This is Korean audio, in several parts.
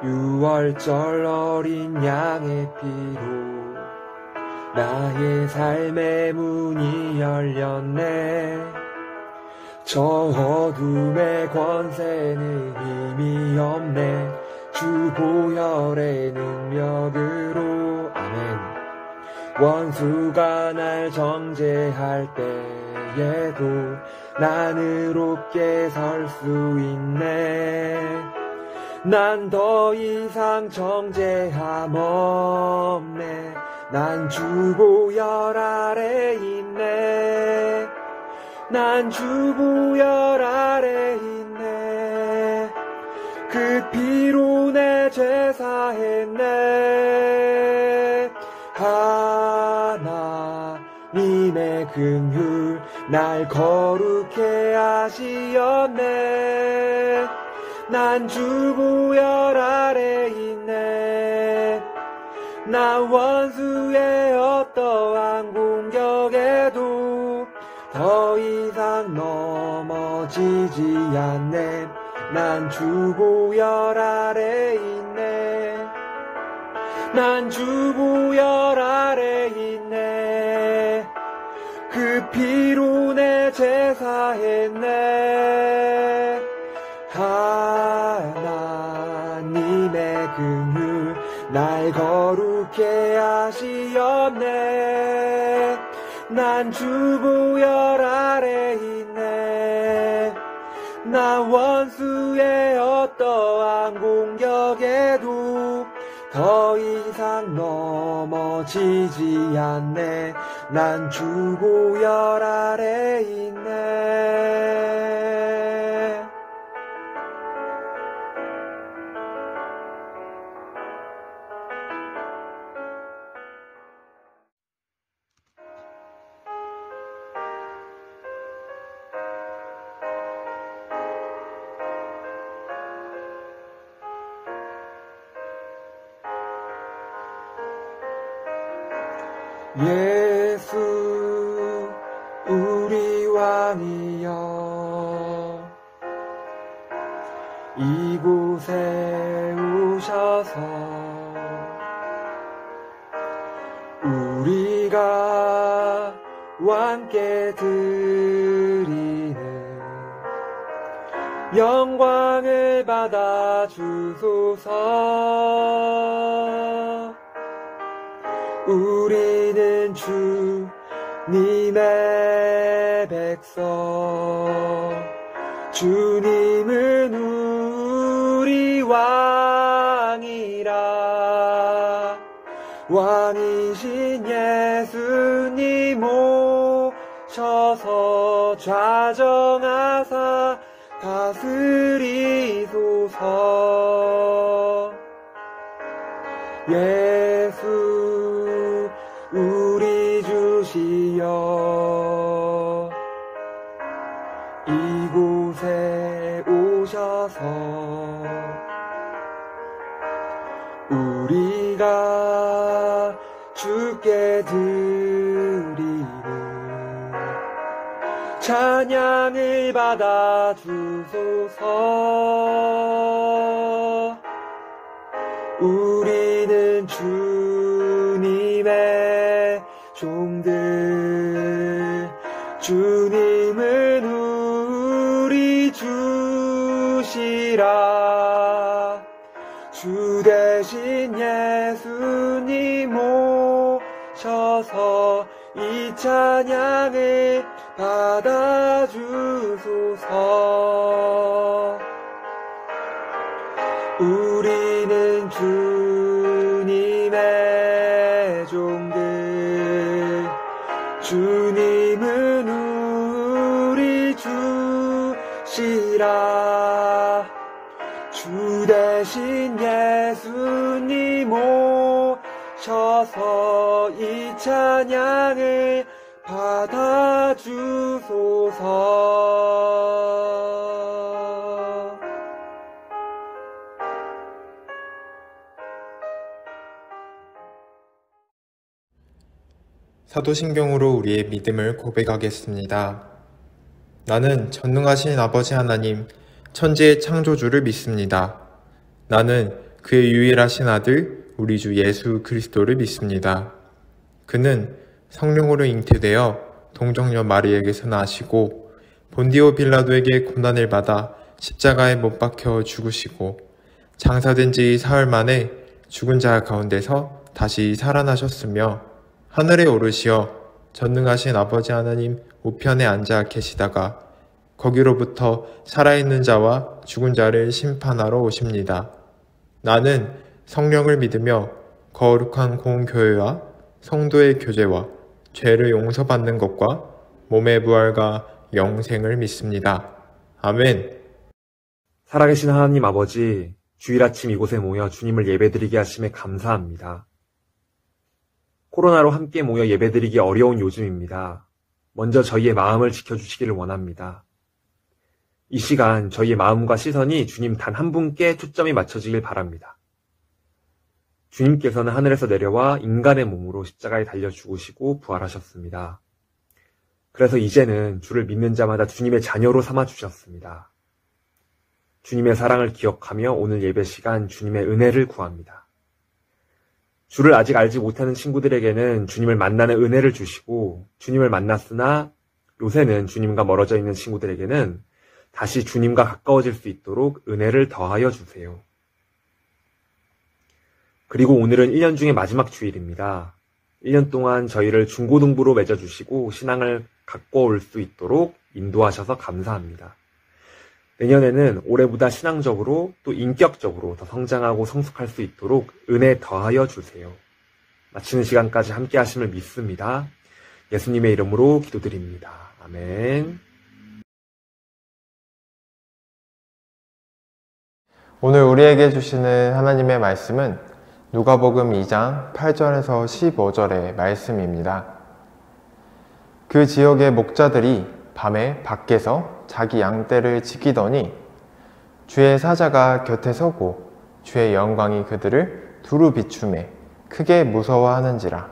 6월절 어린 양의 피로 나의 삶의 문이 열렸네. 저 어둠의 권세는 힘이 없네. 주 보혈의 능력으로 아멘. 원수가 날 정죄할 때에도 난 의롭게 설 수 있네. 난 더 이상 정죄함 없네. 난 주 보혈 아래 있네. 난 주 보혈 아래 있네. 그 피로 내 죄 사했네. 하나님의 긍휼 날 거룩해 하시었네. 난 주 보혈 아래 있네. 나 원수의 어떠한 공격에도 더 이상 넘어지지 않네. 난 주 보혈 아래 있네. 난 주 보혈 아래 있네. 그 피로 내 죄 사했네. 하나님의 긍휼 날 거룩해 하시었네. 난 주 보혈 아래 있네. 나 원수의 어떠한 공격에도 더 이상 넘어지지 않네. 난 주 보혈 아래 있네. 예수 우리 왕이여 이곳에 오셔서 우리가 왕께 드리는 영광을 받아 주소서. 우리는 주님의 백성, 주님은 우리 왕이라. 왕이신 예수님 오셔서 좌정하사 다스리소서. 예수 우리 주시여 이곳에 오셔서 우리가 주께 드리는 찬양을 받아 주소서. 우리는 주님의 종들, 주님은 우리 주시라. 주 대신 예수님 오셔서 이 찬양을 받아 주소서. 우리는 주님의 종들, 주님은 우리 주시라. 주 대신 예수님 오셔서 이 찬양을 받아 주소서. 사도신경으로 우리의 믿음을 고백하겠습니다. 나는 전능하신 아버지 하나님, 천지의 창조주를 믿습니다. 나는 그의 유일하신 아들 우리 주 예수 그리스도를 믿습니다. 그는 성령으로 잉태되어 동정녀 마리에게서 나시고 본디오 빌라도에게 고난을 받아 십자가에 못 박혀 죽으시고 장사된 지 사흘 만에 죽은 자 가운데서 다시 살아나셨으며 하늘에 오르시어 전능하신 아버지 하나님 우편에 앉아 계시다가 거기로부터 살아있는 자와 죽은 자를 심판하러 오십니다. 나는 성령을 믿으며 거룩한 공교회와 성도의 교제와 죄를 용서받는 것과 몸의 부활과 영생을 믿습니다. 아멘. 살아계신 하나님 아버지, 주일 아침 이곳에 모여 주님을 예배드리게 하심에 감사합니다. 코로나로 함께 모여 예배드리기 어려운 요즘입니다. 먼저 저희의 마음을 지켜주시기를 원합니다. 이 시간 저희의 마음과 시선이 주님 단 한 분께 초점이 맞춰지길 바랍니다. 주님께서는 하늘에서 내려와 인간의 몸으로 십자가에 달려 죽으시고 부활하셨습니다. 그래서 이제는 주를 믿는 자마다 주님의 자녀로 삼아주셨습니다. 주님의 사랑을 기억하며 오늘 예배 시간 주님의 은혜를 구합니다. 주를 아직 알지 못하는 친구들에게는 주님을 만나는 은혜를 주시고, 주님을 만났으나 요새는 주님과 멀어져 있는 친구들에게는 다시 주님과 가까워질 수 있도록 은혜를 더하여 주세요. 그리고 오늘은 1년 중에 마지막 주일입니다. 1년 동안 저희를 중고등부로 맺어주시고 신앙을 갖고 올 수 있도록 인도하셔서 감사합니다. 내년에는 올해보다 신앙적으로 또 인격적으로 더 성장하고 성숙할 수 있도록 은혜 더하여 주세요. 마치는 시간까지 함께 하심을 믿습니다. 예수님의 이름으로 기도드립니다. 아멘. 오늘 우리에게 주시는 하나님의 말씀은 누가복음 2장 8절에서 15절의 말씀입니다. 그 지역의 목자들이 밤에 밖에서 자기 양떼를 지키더니 주의 사자가 곁에 서고 주의 영광이 그들을 두루 비추매 크게 무서워하는지라.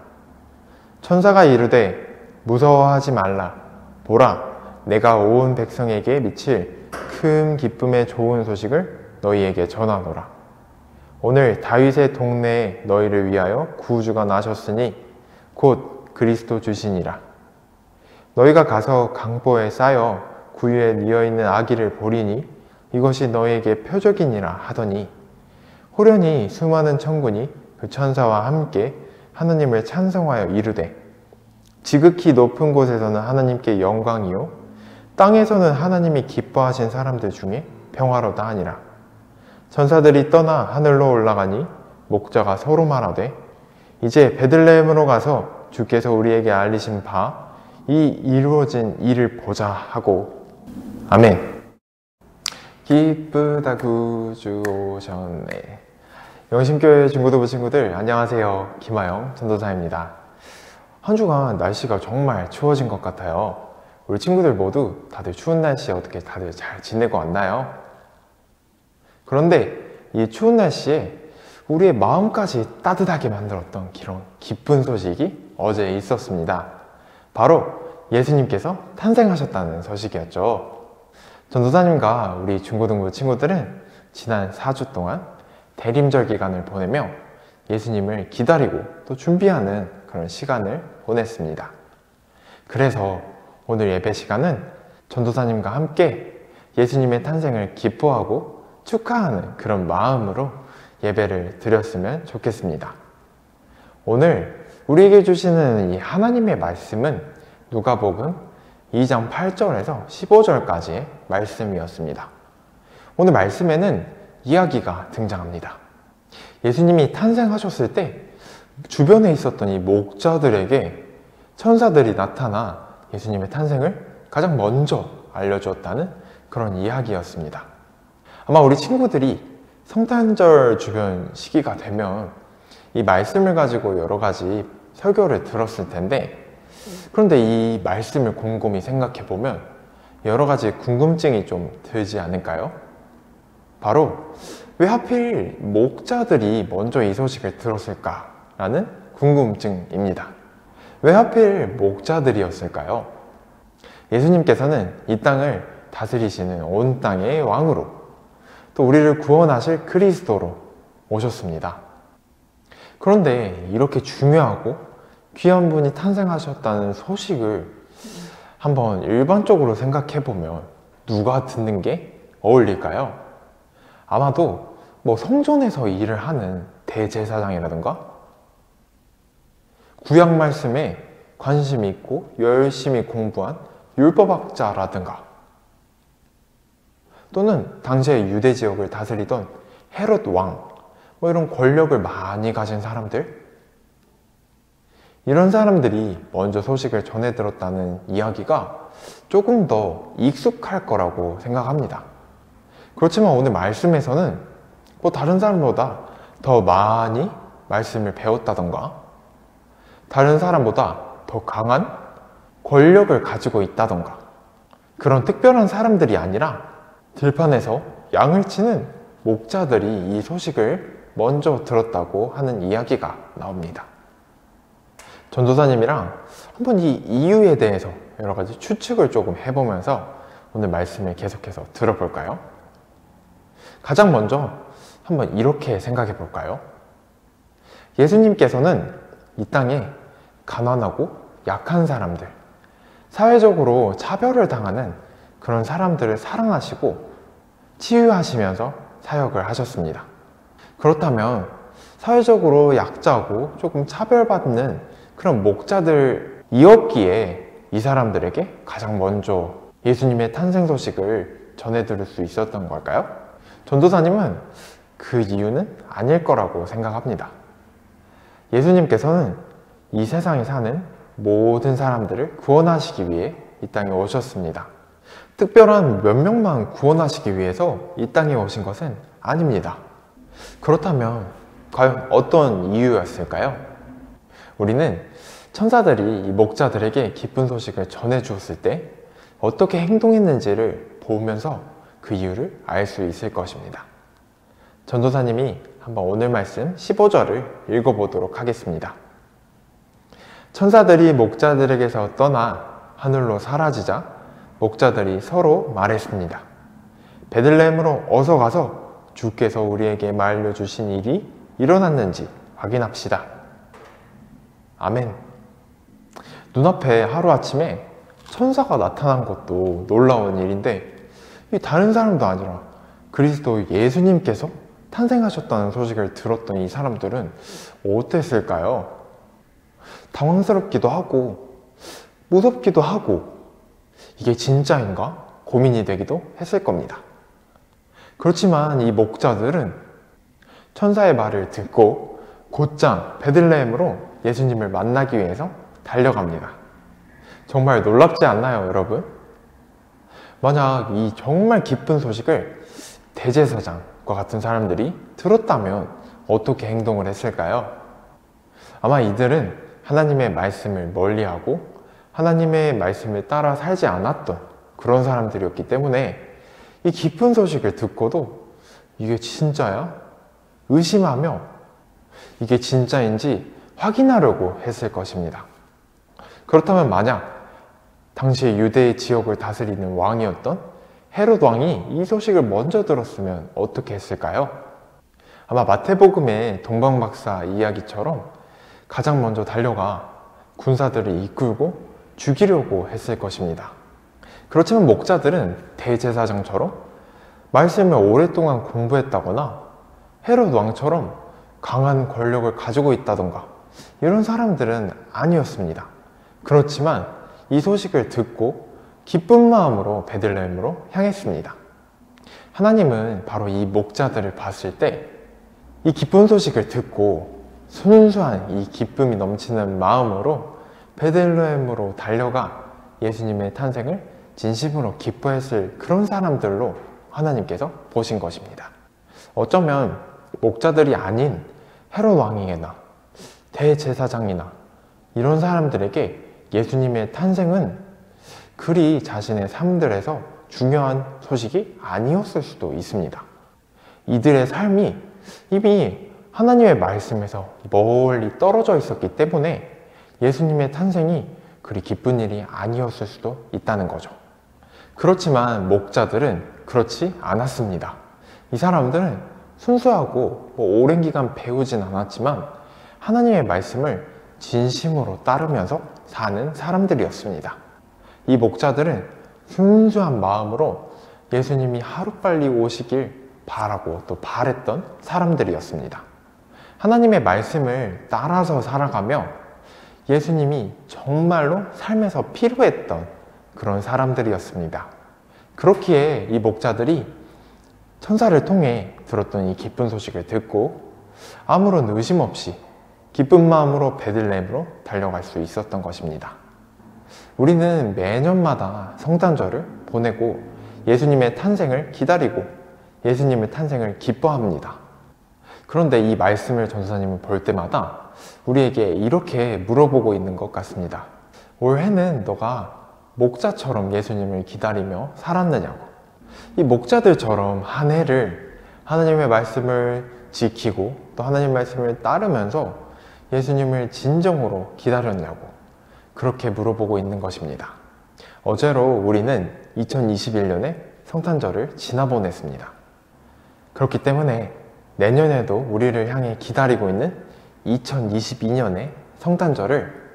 천사가 이르되 무서워하지 말라. 보라, 내가 온 백성에게 미칠 큰 기쁨의 좋은 소식을 너희에게 전하노라. 오늘 다윗의 동네에 너희를 위하여 구주가 나셨으니 곧 그리스도 주시니라. 너희가 가서 강보에 쌓여 구유에 뉘어있는 아기를 보리니 이것이 너희에게 표적이니라 하더니 호련히 수많은 천군이 그 천사와 함께 하느님을 찬송하여 이르되 지극히 높은 곳에서는 하나님께 영광이요 땅에서는 하나님이 기뻐하신 사람들 중에 평화로다 하니라. 천사들이 떠나 하늘로 올라가니 목자가 서로 말하되 이제 베들레헴으로 가서 주께서 우리에게 알리신 바 이 이루어진 일을 보자 하고 아멘. 기쁘다 구주 오셨네. 영심교회 중고등부 친구들 안녕하세요. 김하영 전도사입니다. 한 주간 날씨가 정말 추워진 것 같아요. 우리 친구들 모두 다들 추운 날씨에 어떻게 다들 잘 지내고 왔나요? 그런데 이 추운 날씨에 우리의 마음까지 따뜻하게 만들었던 그런 기쁜 소식이 어제 있었습니다. 바로 예수님께서 탄생하셨다는 소식이었죠. 전도사님과 우리 중고등부 친구들은 지난 4주 동안 대림절 기간을 보내며 예수님을 기다리고 또 준비하는 그런 시간을 보냈습니다. 그래서 오늘 예배 시간은 전도사님과 함께 예수님의 탄생을 기뻐하고 축하하는 그런 마음으로 예배를 드렸으면 좋겠습니다. 오늘 우리에게 주시는 이 하나님의 말씀은 누가복음 2장 8절에서 15절까지의 말씀이었습니다. 오늘 말씀에는 이야기가 등장합니다. 예수님이 탄생하셨을 때 주변에 있었던 이 목자들에게 천사들이 나타나 예수님의 탄생을 가장 먼저 알려주었다는 그런 이야기였습니다. 아마 우리 친구들이 성탄절 주변 시기가 되면 이 말씀을 가지고 여러 가지 설교를 들었을 텐데, 그런데 이 말씀을 곰곰이 생각해 보면 여러 가지 궁금증이 좀 들지 않을까요? 바로 왜 하필 목자들이 먼저 이 소식을 들었을까라는 궁금증입니다. 왜 하필 목자들이었을까요? 예수님께서는 이 땅을 다스리시는 온 땅의 왕으로, 또 우리를 구원하실 그리스도로 오셨습니다. 그런데 이렇게 중요하고 귀한 분이 탄생하셨다는 소식을 한번 일반적으로 생각해보면 누가 듣는 게 어울릴까요? 아마도 뭐 성전에서 일을 하는 대제사장이라든가 구약 말씀에 관심이 있고 열심히 공부한 율법학자라든가 또는 당시의 유대 지역을 다스리던 헤롯 왕, 뭐 이런 권력을 많이 가진 사람들, 이런 사람들이 먼저 소식을 전해 들었다는 이야기가 조금 더 익숙할 거라고 생각합니다. 그렇지만 오늘 말씀에서는 뭐 다른 사람보다 더 많이 말씀을 배웠다던가 다른 사람보다 더 강한 권력을 가지고 있다던가 그런 특별한 사람들이 아니라 들판에서 양을 치는 목자들이 이 소식을 먼저 들었다고 하는 이야기가 나옵니다. 전도사님이랑 한번 이 이유에 대해서 여러 가지 추측을 조금 해보면서 오늘 말씀을 계속해서 들어볼까요? 가장 먼저 한번 이렇게 생각해 볼까요? 예수님께서는 이 땅에 가난하고 약한 사람들, 사회적으로 차별을 당하는 그런 사람들을 사랑하시고 치유하시면서 사역을 하셨습니다. 그렇다면 사회적으로 약자고 조금 차별받는 그런 목자들이었기에 이 사람들에게 가장 먼저 예수님의 탄생 소식을 전해드릴 수 있었던 걸까요? 전도사님은 그 이유는 아닐 거라고 생각합니다. 예수님께서는 이 세상에 사는 모든 사람들을 구원하시기 위해 이 땅에 오셨습니다. 특별한 몇 명만 구원하시기 위해서 이 땅에 오신 것은 아닙니다. 그렇다면 과연 어떤 이유였을까요? 우리는 천사들이 이 목자들에게 기쁜 소식을 전해 주었을 때 어떻게 행동했는지를 보면서 그 이유를 알 수 있을 것입니다. 전도사님이 한번 오늘 말씀 15절을 읽어보도록 하겠습니다. 천사들이 목자들에게서 떠나 하늘로 사라지자 목자들이 서로 말했습니다. 베들레헴으로 어서 가서 주께서 우리에게 말려주신 일이 일어났는지 확인합시다. 아멘. 눈앞에 하루아침에 천사가 나타난 것도 놀라운 일인데 다른 사람도 아니라 그리스도 예수님께서 탄생하셨다는 소식을 들었던 이 사람들은 어땠을까요? 당황스럽기도 하고 무섭기도 하고 이게 진짜인가 고민이 되기도 했을 겁니다. 그렇지만 이 목자들은 천사의 말을 듣고 곧장 베들레헴으로 예수님을 만나기 위해서 달려갑니다. 정말 놀랍지 않나요, 여러분? 만약 이 정말 기쁜 소식을 대제사장과 같은 사람들이 들었다면 어떻게 행동을 했을까요? 아마 이들은 하나님의 말씀을 멀리하고 하나님의 말씀을 따라 살지 않았던 그런 사람들이었기 때문에 이 기쁜 소식을 듣고도 이게 진짜야? 의심하며 이게 진짜인지 확인하려고 했을 것입니다. 그렇다면 만약 당시 유대 지역을 다스리는 왕이었던 헤롯 왕이 이 소식을 먼저 들었으면 어떻게 했을까요? 아마 마태복음의 동방박사 이야기처럼 가장 먼저 달려가 군사들을 이끌고 죽이려고 했을 것입니다. 그렇지만 목자들은 대제사장처럼 말씀을 오랫동안 공부했다거나 헤롯 왕처럼 강한 권력을 가지고 있다던가 이런 사람들은 아니었습니다. 그렇지만 이 소식을 듣고 기쁜 마음으로 베들레헴으로 향했습니다. 하나님은 바로 이 목자들을 봤을 때 이 기쁜 소식을 듣고 순수한 이 기쁨이 넘치는 마음으로 베들레헴으로 달려가 예수님의 탄생을 진심으로 기뻐했을 그런 사람들로 하나님께서 보신 것입니다. 어쩌면 목자들이 아닌 헤롯 왕이나 대제사장이나 이런 사람들에게 예수님의 탄생은 그리 자신의 삶들에서 중요한 소식이 아니었을 수도 있습니다. 이들의 삶이 이미 하나님의 말씀에서 멀리 떨어져 있었기 때문에 예수님의 탄생이 그리 기쁜 일이 아니었을 수도 있다는 거죠. 그렇지만 목자들은 그렇지 않았습니다. 이 사람들은 순수하고 오랜 기간 배우진 않았지만 하나님의 말씀을 진심으로 따르면서 사는 사람들이었습니다. 이 목자들은 순수한 마음으로 예수님이 하루빨리 오시길 바라고 또 바랬던 사람들이었습니다. 하나님의 말씀을 따라서 살아가며 예수님이 정말로 삶에서 필요했던 그런 사람들이었습니다. 그렇기에 이 목자들이 천사를 통해 들었던 이 기쁜 소식을 듣고 아무런 의심 없이 기쁜 마음으로 베들레헴으로 달려갈 수 있었던 것입니다. 우리는 매년마다 성탄절을 보내고 예수님의 탄생을 기다리고 예수님의 탄생을 기뻐합니다. 그런데 이 말씀을 전도사님은 볼 때마다 우리에게 이렇게 물어보고 있는 것 같습니다. 올해는 너가 목자처럼 예수님을 기다리며 살았느냐고. 이 목자들처럼 한 해를 하나님의 말씀을 지키고 또 하나님의 말씀을 따르면서 예수님을 진정으로 기다렸냐고 그렇게 물어보고 있는 것입니다. 어제로 우리는 2021년의 성탄절을 지나보냈습니다. 그렇기 때문에 내년에도 우리를 향해 기다리고 있는 2022년의 성탄절을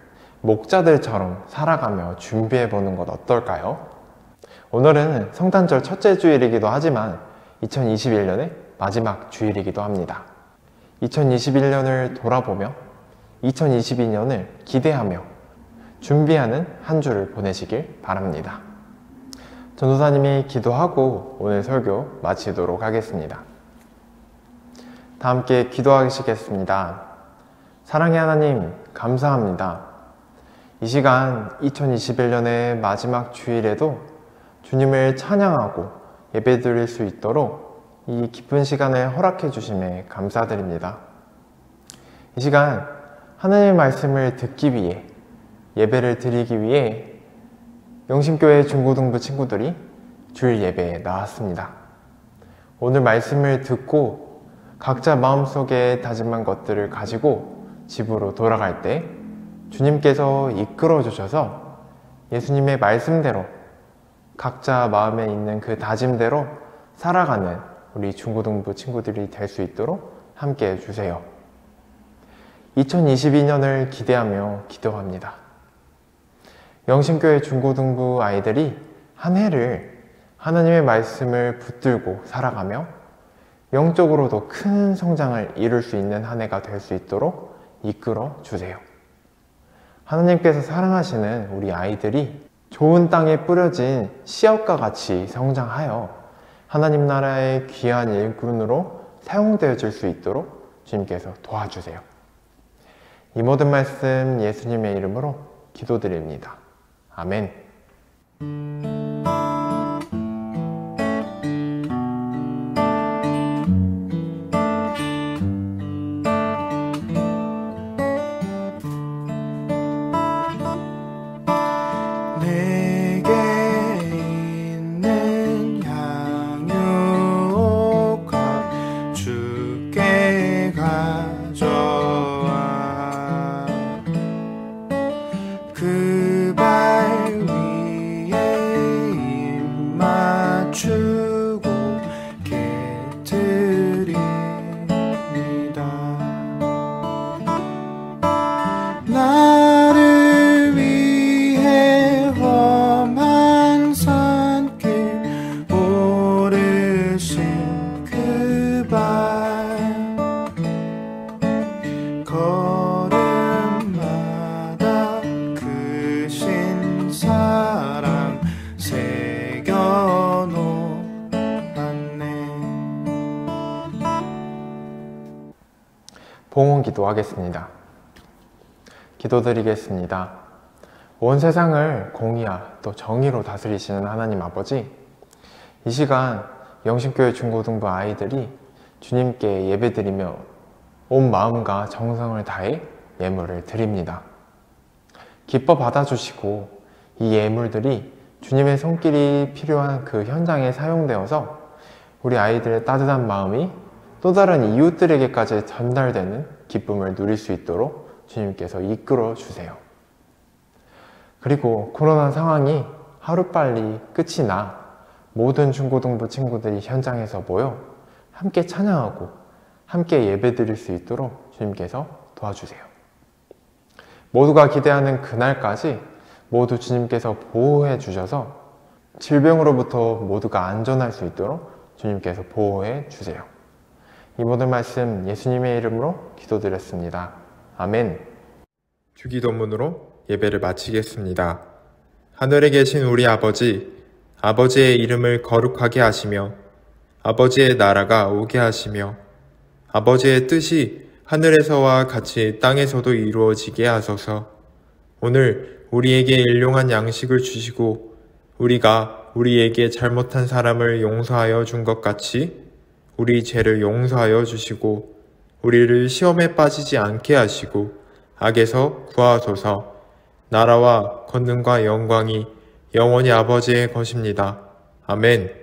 목자들처럼 살아가며 준비해보는 것 어떨까요? 오늘은 성탄절 첫째 주일이기도 하지만 2021년의 마지막 주일이기도 합니다. 2021년을 돌아보며 2022년을 기대하며 준비하는 한 주를 보내시길 바랍니다. 전도사님이 기도하고 오늘 설교 마치도록 하겠습니다. 다 함께 기도하시겠습니다. 사랑의 하나님, 감사합니다. 이 시간 2021년의 마지막 주일에도 주님을 찬양하고 예배드릴 수 있도록 이 기쁜 시간을 허락해 주심에 감사드립니다. 이 시간 하나님의 말씀을 듣기 위해 예배를 드리기 위해 영신교회 중고등부 친구들이 주일 예배에 나왔습니다. 오늘 말씀을 듣고 각자 마음속에 다짐한 것들을 가지고 집으로 돌아갈 때 주님께서 이끌어 주셔서 예수님의 말씀대로 각자 마음에 있는 그 다짐대로 살아가는 우리 중고등부 친구들이 될 수 있도록 함께 해주세요. 2022년을 기대하며 기도합니다. 영신교회 중고등부 아이들이 한 해를 하나님의 말씀을 붙들고 살아가며 영적으로도 큰 성장을 이룰 수 있는 한 해가 될 수 있도록 이끌어 주세요. 하나님께서 사랑하시는 우리 아이들이 좋은 땅에 뿌려진 씨앗과 같이 성장하여 하나님 나라의 귀한 일꾼으로 사용되어질 수 있도록 주님께서 도와주세요. 이 모든 말씀 예수님의 이름으로 기도드립니다. 아멘. 나를 위해 험한 산길 오르신 그 발 걸음마다 크신 사랑 새겨놓았네. 봉헌 기도하겠습니다. 기도드리겠습니다. 온 세상을 공의와 또 정의로 다스리시는 하나님 아버지, 이 시간 영신교회 중고등부 아이들이 주님께 예배드리며 온 마음과 정성을 다해 예물을 드립니다. 기뻐 받아주시고 이 예물들이 주님의 손길이 필요한 그 현장에 사용되어서 우리 아이들의 따뜻한 마음이 또 다른 이웃들에게까지 전달되는 기쁨을 누릴 수 있도록 주님께서 이끌어 주세요. 그리고 코로나 상황이 하루빨리 끝이 나 모든 중고등부 친구들이 현장에서 모여 함께 찬양하고 함께 예배드릴 수 있도록 주님께서 도와주세요. 모두가 기대하는 그날까지 모두 주님께서 보호해 주셔서 질병으로부터 모두가 안전할 수 있도록 주님께서 보호해 주세요. 이 모든 말씀 예수님의 이름으로 기도드렸습니다. 아멘. 주기도문으로 예배를 마치겠습니다. 하늘에 계신 우리 아버지, 아버지의 이름을 거룩하게 하시며 아버지의 나라가 오게 하시며 아버지의 뜻이 하늘에서와 같이 땅에서도 이루어지게 하소서. 오늘 우리에게 일용할 양식을 주시고 우리가 우리에게 잘못한 사람을 용서하여 준 것 같이 우리 죄를 용서하여 주시고 우리를 시험에 빠지지 않게 하시고 악에서 구하소서. 나라와 권능과 영광이 영원히 아버지의 것입니다. 아멘.